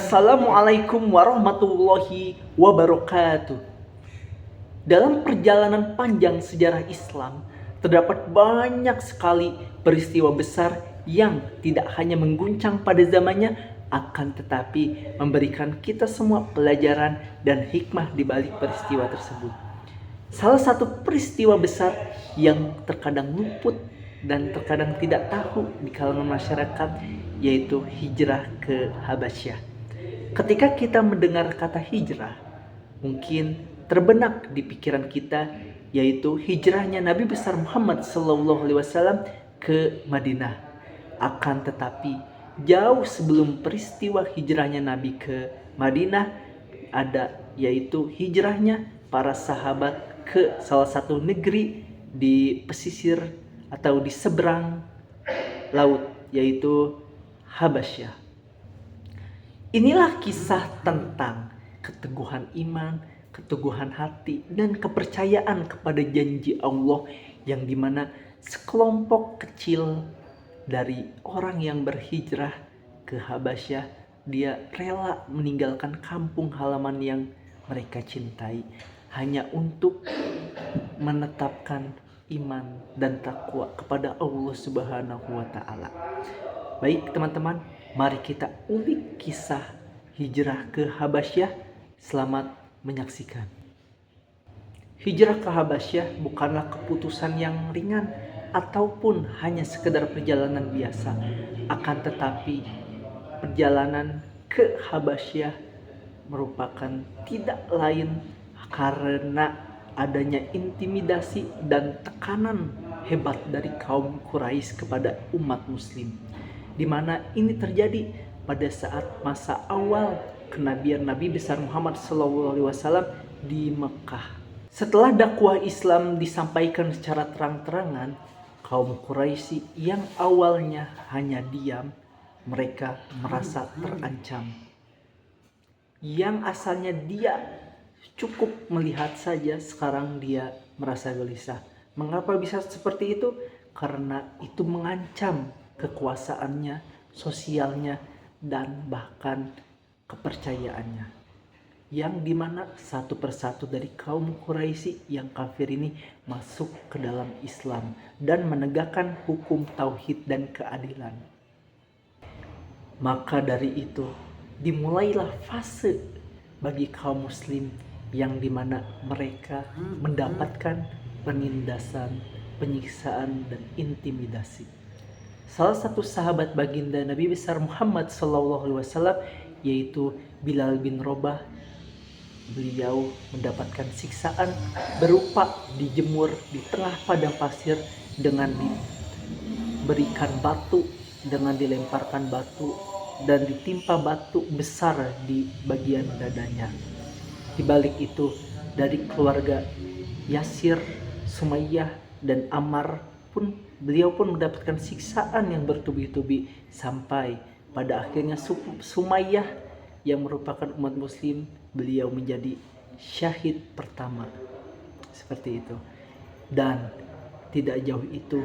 Assalamualaikum warahmatullahi wabarakatuh. Dalam perjalanan panjang sejarah Islam, terdapat banyak sekali peristiwa besar yang tidak hanya mengguncang pada zamannya, akan tetapi memberikan kita semua pelajaran dan hikmah di balik peristiwa tersebut. Salah satu peristiwa besar yang terkadang luput dan terkadang tidak tahu di kalangan masyarakat, yaitu hijrah ke Habasyah. Ketika kita mendengar kata hijrah, mungkin terbenak di pikiran kita, yaitu hijrahnya Nabi besar Muhammad SAW ke Madinah. Akan tetapi jauh sebelum peristiwa hijrahnya Nabi ke Madinah ada, yaitu hijrahnya para sahabat ke salah satu negeri di pesisir atau di seberang laut, yaitu Habasyah. Inilah kisah tentang keteguhan iman, keteguhan hati, dan kepercayaan kepada janji Allah, yang dimana sekelompok kecil dari orang yang berhijrah ke Habasyah, dia rela meninggalkan kampung halaman yang mereka cintai hanya untuk menetapkan iman dan takwa kepada Allah Subhanahu wa Ta'ala. Baik teman-teman, mari kita ulik kisah hijrah ke Habasyah. Selamat menyaksikan. Hijrah ke Habasyah bukanlah keputusan yang ringan ataupun hanya sekedar perjalanan biasa. Akan tetapi perjalanan ke Habasyah merupakan tidak lain karena adanya intimidasi dan tekanan hebat dari kaum Quraisy kepada umat muslim, di mana ini terjadi pada saat masa awal kenabian Nabi besar Muhammad SAW di Mekah. Setelah dakwah Islam disampaikan secara terang-terangan, kaum Quraisy yang awalnya hanya diam, mereka merasa terancam. Yang asalnya dia cukup melihat saja, sekarang dia merasa gelisah. Mengapa bisa seperti itu? Karena itu mengancam kekuasaannya, sosialnya, dan bahkan kepercayaannya, yang dimana satu persatu dari kaum Quraisy yang kafir ini masuk ke dalam Islam dan menegakkan hukum tauhid dan keadilan. Maka dari itu dimulailah fase bagi kaum muslim yang dimana mereka mendapatkan penindasan, penyiksaan, dan intimidasi. Salah satu sahabat baginda Nabi besar Muhammad SAW, yaitu Bilal bin Rabah, beliau mendapatkan siksaan berupa dijemur di tengah padang pasir dengan diberikan batu, dengan dilemparkan batu dan ditimpa batu besar di bagian dadanya. Di balik itu, dari keluarga Yasir, Sumayyah, dan Ammar pun beliau pun mendapatkan siksaan yang bertubi-tubi, sampai pada akhirnya Sumayyah yang merupakan umat muslim, beliau menjadi syahid pertama. Seperti itu. Dan tidak jauh itu,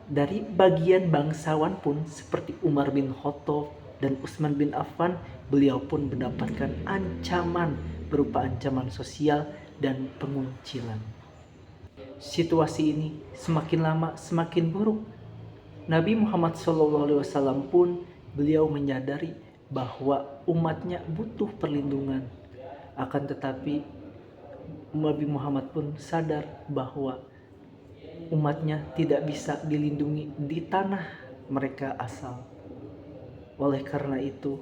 dari bagian bangsawan pun seperti Umar bin Khattab dan Utsman bin Affan, beliau pun mendapatkan ancaman berupa ancaman sosial dan penguncilan. Situasi ini semakin lama semakin buruk. Nabi Muhammad SAW pun beliau menyadari bahwa umatnya butuh perlindungan. Akan tetapi Nabi Muhammad pun sadar bahwa umatnya tidak bisa dilindungi di tanah mereka asal. Oleh karena itu,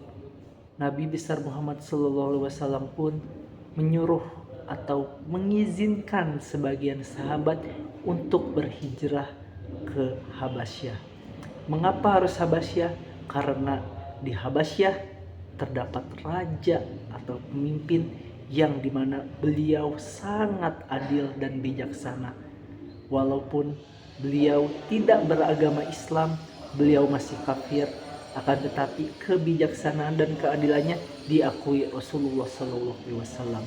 Nabi besar Muhammad SAW pun menyuruh atau mengizinkan sebagian sahabat untuk berhijrah ke Habasyah. Mengapa harus Habasyah? Karena di Habasyah terdapat raja atau pemimpin yang dimana beliau sangat adil dan bijaksana. Walaupun beliau tidak beragama Islam, beliau masih kafir, akan tetapi kebijaksanaan dan keadilannya diakui Rasulullah SAW.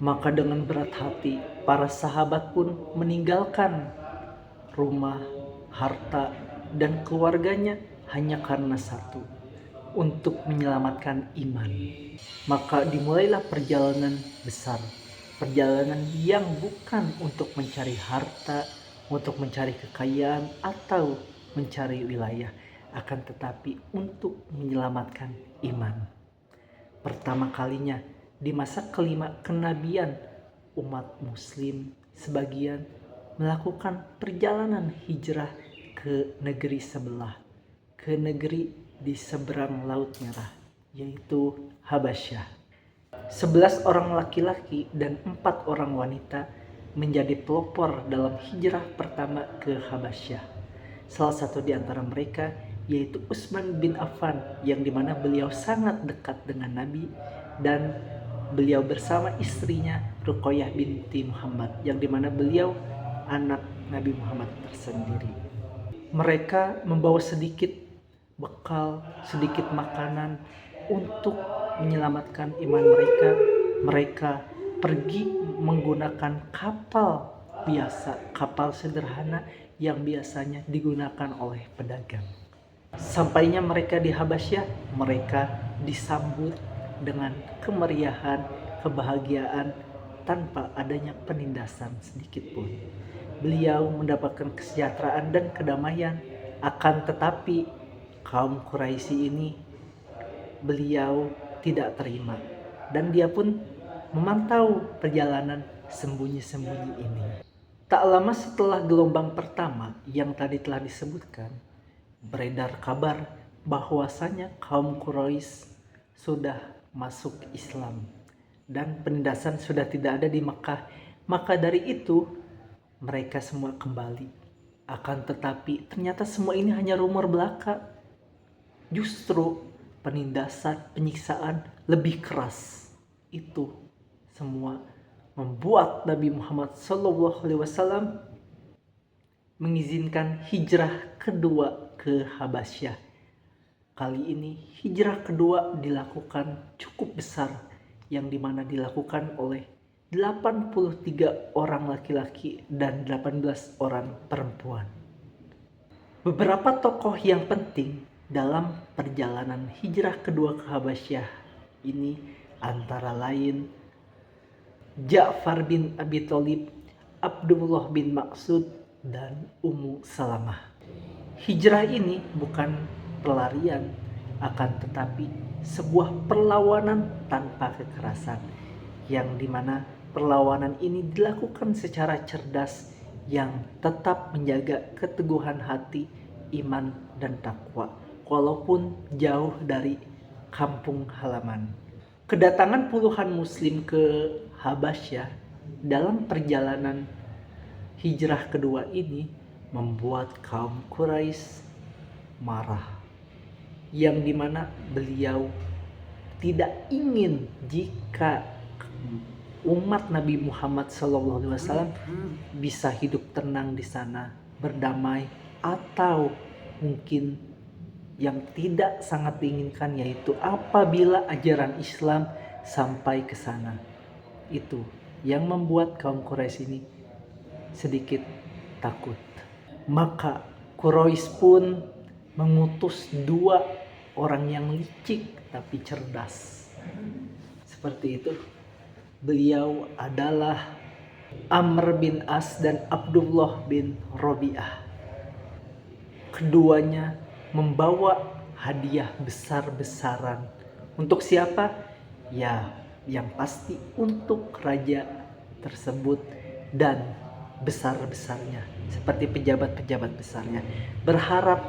Maka dengan berat hati, para sahabat pun meninggalkan rumah, harta, dan keluarganya hanya karena satu, untuk menyelamatkan iman. Maka dimulailah perjalanan besar, perjalanan yang bukan untuk mencari harta, untuk mencari kekayaan atau mencari wilayah, akan tetapi untuk menyelamatkan iman. Pertama kalinya di masa kelima kenabian, umat muslim sebagian melakukan perjalanan hijrah ke negeri sebelah, ke negeri di seberang Laut Merah, yaitu Habasyah. 11 orang laki-laki dan 4 orang wanita menjadi pelopor dalam hijrah pertama ke Habasyah. Salah satu di antara mereka yaitu Utsman bin Affan, yang dimana beliau sangat dekat dengan Nabi, dan beliau bersama istrinya Ruqayyah binti Muhammad, yang dimana beliau anak Nabi Muhammad tersendiri. Mereka membawa sedikit bekal, sedikit makanan untuk menyelamatkan iman mereka. Mereka pergi menggunakan kapal biasa, kapal sederhana yang biasanya digunakan oleh pedagang. Sampainya mereka di Habasyah, mereka disambut dengan kemeriahan, kebahagiaan tanpa adanya penindasan sedikit pun. Beliau mendapatkan kesejahteraan dan kedamaian, akan tetapi kaum Quraisy ini beliau tidak terima, dan dia pun memantau perjalanan sembunyi-sembunyi ini. Tak lama setelah gelombang pertama yang tadi telah disebutkan, beredar kabar bahwasanya kaum Quraisy sudah masuk Islam dan penindasan sudah tidak ada di Makkah. Maka dari itu mereka semua kembali. Akan tetapi ternyata semua ini hanya rumor belaka. Justru penindasan, penyiksaan lebih keras. Itu semua membuat Nabi Muhammad SAW mengizinkan hijrah kedua ke Habasyah. Kali ini hijrah kedua dilakukan cukup besar, yang dimana dilakukan oleh 83 orang laki-laki dan 18 orang perempuan. Beberapa tokoh yang penting dalam perjalanan hijrah kedua ke Habasyah ini antara lain Ja'far bin Abi Thalib, Abdullah bin Mas'ud, dan Ummu Salamah. Hijrah ini bukan pelarian, akan tetapi sebuah perlawanan tanpa kekerasan, yang dimana perlawanan ini dilakukan secara cerdas, yang tetap menjaga keteguhan hati, iman, dan takwa, walaupun jauh dari kampung halaman. Kedatangan puluhan muslim ke Habasyah dalam perjalanan hijrah kedua ini membuat kaum Quraisy marah, yang dimana beliau tidak ingin jika umat Nabi Muhammad SAW bisa hidup tenang di sana, berdamai, atau mungkin yang tidak sangat diinginkan yaitu apabila ajaran Islam sampai ke sana. Itu yang membuat kaum Quraisy ini sedikit takut. Maka Quraisy pun mengutus 2 orang yang licik tapi cerdas. Seperti itu. Beliau adalah Amr bin As dan Abdullah bin Rabi'ah. Keduanya membawa hadiah besar-besaran. Untuk siapa? Ya, yang pasti untuk raja tersebut dan besar-besarnya, seperti pejabat-pejabat besarnya. Berharap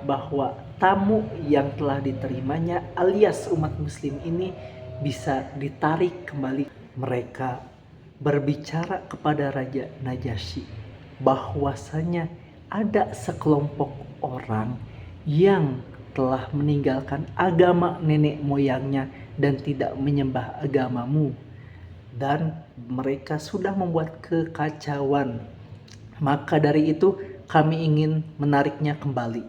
bahwa tamu yang telah diterimanya alias umat muslim ini bisa ditarik kembali. Mereka berbicara kepada Raja Najasyi bahwasanya ada sekelompok orang yang telah meninggalkan agama nenek moyangnya dan tidak menyembah agamamu, dan mereka sudah membuat kekacauan. Maka dari itu kami ingin menariknya kembali,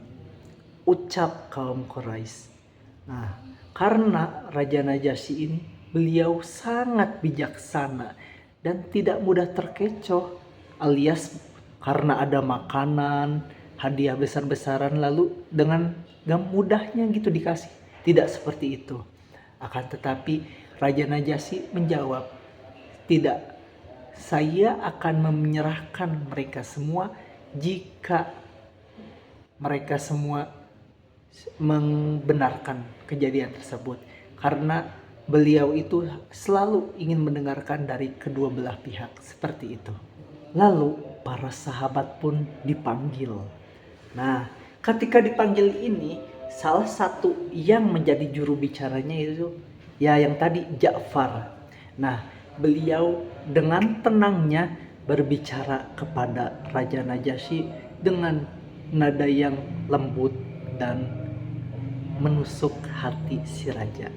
ucap kaum Quraisy. Nah, karena Raja Najasyi ini beliau sangat bijaksana dan tidak mudah terkecoh, alias karena ada makanan, hadiah besar-besaran, lalu dengan mudahnya gitu dikasih. Tidak seperti itu. Akan tetapi Raja Najasyi menjawab, tidak, saya akan menyerahkan mereka semua jika mereka semua membenarkan kejadian tersebut. Karena beliau itu selalu ingin mendengarkan dari kedua belah pihak, seperti itu. Lalu para sahabat pun dipanggil. Nah, ketika dipanggil ini, salah satu yang menjadi juru bicaranya itu ya yang tadi Ja'far. Nah, beliau dengan tenangnya berbicara kepada Raja Najasyi dengan nada yang lembut dan menusuk hati si raja.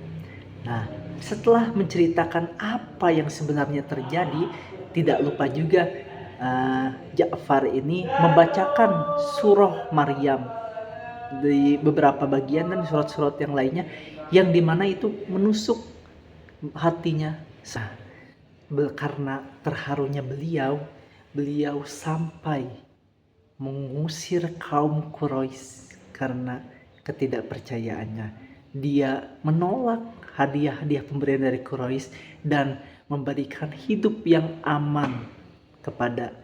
Nah, setelah menceritakan apa yang sebenarnya terjadi, tidak lupa juga Ja'far ini membacakan surah Maryam di beberapa bagian dan surat-surat yang lainnya, yang dimana itu menusuk hatinya. Karena terharunya beliau sampai mengusir kaum Quraisy karena ketidakpercayaannya. Dia menolak hadiah-hadiah pemberian dari Quraisy dan memberikan hidup yang aman kepada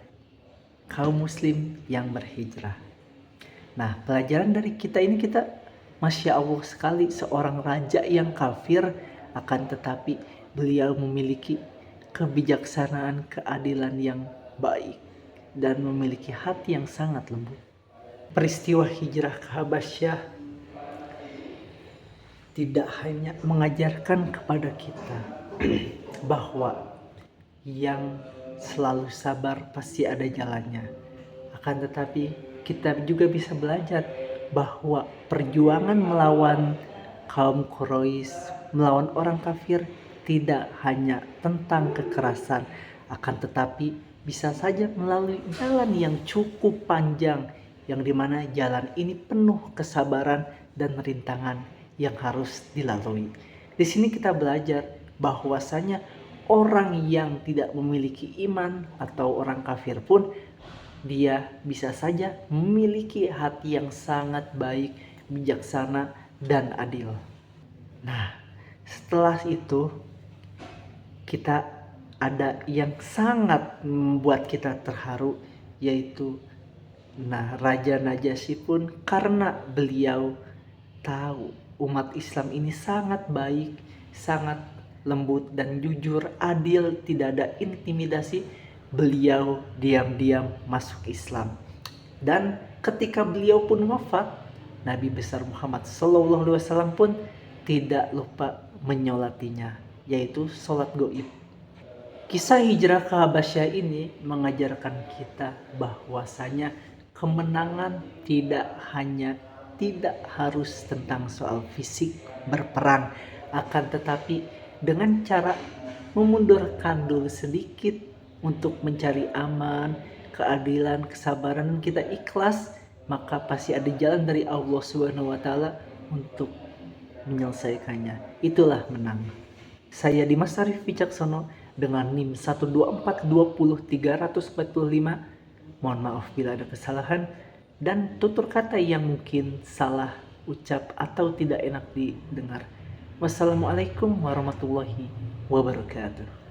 kaum muslim yang berhijrah. Nah, pelajaran dari kita ini, kita Masya Allah sekali, seorang raja yang kafir akan tetapi beliau memiliki kebijaksanaan, keadilan yang baik dan memiliki hati yang sangat lembut. Peristiwa hijrah ke Habasyah tidak hanya mengajarkan kepada kita bahwa yang selalu sabar pasti ada jalannya, akan tetapi kita juga bisa belajar bahwa perjuangan melawan kaum Quraisy, melawan orang kafir, tidak hanya tentang kekerasan, akan tetapi bisa saja melalui jalan yang cukup panjang, yang dimana jalan ini penuh kesabaran dan rintangan yang harus dilalui. Di sini kita belajar bahwasanya orang yang tidak memiliki iman atau orang kafir pun, dia bisa saja memiliki hati yang sangat baik, bijaksana, dan adil. Nah, setelah itu kita ada yang sangat membuat kita terharu, yaitu Raja Najasyi pun, karena beliau tahu umat Islam ini sangat baik, sangat lembut dan jujur, adil, tidak ada intimidasi, beliau diam-diam masuk Islam. Dan ketika beliau pun wafat, Nabi besar Muhammad SAW pun tidak lupa menyolatinya, yaitu sholat gaib. Kisah hijrah ke Habasyah ini mengajarkan kita bahwasanya kemenangan tidak harus tentang soal fisik berperang, akan tetapi dengan cara memundurkan dulu sedikit untuk mencari aman, keadilan, kesabaran, dan kita ikhlas, maka pasti ada jalan dari Allah SWT untuk menyelesaikannya. Itulah menang. Saya Dimas Arif Wicaksono dengan NIM 124200345. Mohon maaf bila ada kesalahan dan tutur kata yang mungkin salah ucap atau tidak enak didengar. Wassalamualaikum warahmatullahi wabarakatuh.